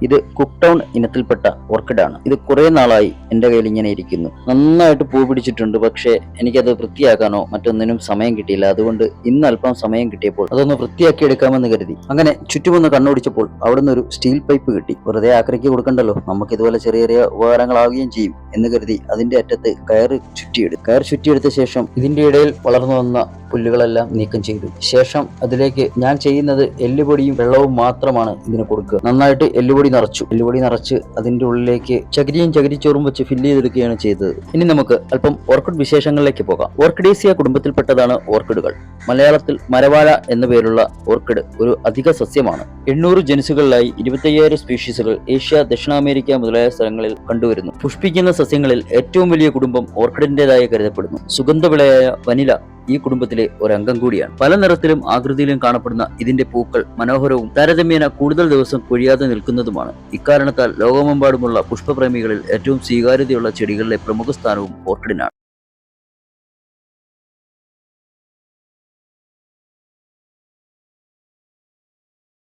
ഇത് കുക്ക്ടൗൺ ഇനത്തിൽപ്പെട്ട ഓർക്കിഡാണ്. ഇത് കുറെ നാളായി എന്റെ കയ്യിൽ ഇങ്ങനെ ഇരിക്കുന്നു. നന്നായിട്ട് പൂ പിടിച്ചിട്ടുണ്ട്. പക്ഷേ എനിക്കത് വൃത്തിയാക്കാനോ മറ്റൊന്നിനും സമയം കിട്ടിയില്ല. അതുകൊണ്ട് ഇന്ന് അല്പം സമയം കിട്ടിയപ്പോൾ അതൊന്ന് വൃത്തിയാക്കി എടുക്കാമെന്ന് കരുതി അങ്ങനെ ചുറ്റുമൊന്ന് കണ്ണോടിച്ചപ്പോൾ അവിടുന്ന് ഒരു സ്റ്റീൽ പൈപ്പ് കിട്ടി. വെറുതെ ആക്രിക്ക് കൊടുക്കണ്ടല്ലോ, നമുക്ക് ഇതുപോലെ ചെറിയ ചെറിയ ഉപകാരങ്ങളാവുകയും ചെയ്യും എന്ന് കരുതി അതിന്റെ അറ്റത്ത് കയർ ചുറ്റിയെടുത്ത ശേഷം ഇതിന്റെ ഇടയിൽ വളർന്നു വന്ന പുല്ലുകളെല്ലാം നീക്കം ചെയ്തു. ശേഷം അതിലേക്ക് ഞാൻ ചെയ്യുന്നത് എല്ലുപൊടിയും വെള്ളവും മാത്രമാണ് ഇതിന് കൊടുക്കുക. നന്നായിട്ട് എല്ലുപൊടി നിറച്ച് അതിന്റെ ഉള്ളിലേക്ക് ചകിരിച്ചോറും വെച്ച് ഫില്ല് ചെയ്തെടുക്കുകയാണ് ചെയ്തത്. ഇനി നമുക്ക് അല്പം ഓർക്കിഡ് വിശേഷങ്ങളിലേക്ക് പോകാം. ഓർക്കിഡേസിയ കുടുംബത്തിൽപ്പെട്ടതാണ് ഓർക്കിഡുകൾ. മലയാളത്തിൽ മരവാഴ എന്നു പേരുള്ള ഓർക്കിഡ് ഒരു അധിക സസ്യമാണ്. 800 ജനുസുകളിലായി 25,000 സ്പീഷീസുകൾ ഏഷ്യ, ദക്ഷിണാമേരിക്ക മുതലായ സ്ഥലങ്ങളിൽ കണ്ടുവരുന്നു. പുഷ്പിക്കുന്ന സസ്യങ്ങളിൽ ഏറ്റവും വലിയ കുടുംബം ഓർക്കിഡിന്റേതായി കരുതപ്പെടുന്നു. സുഗന്ധവിളയായ വനില ഈ കുടുംബത്തിലെ ഒരംഗം കൂടിയാണ്. പല നിറത്തിലും ആകൃതിയിലും കാണപ്പെടുന്ന ഇതിന്റെ പൂക്കൾ മനോഹരവും താരതമ്യേന കൂടുതൽ ദിവസം കൊഴിയാതെ നിൽക്കുന്നതുമാണ്. ഇക്കാരണത്താൽ ലോകമെമ്പാടുമുള്ള പുഷ്പപ്രേമികളിൽ ഏറ്റവും സ്വീകാര്യതയുള്ള ചെടികളിലെ പ്രമുഖ സ്ഥാനവും ഓർക്കിഡിനാണ്.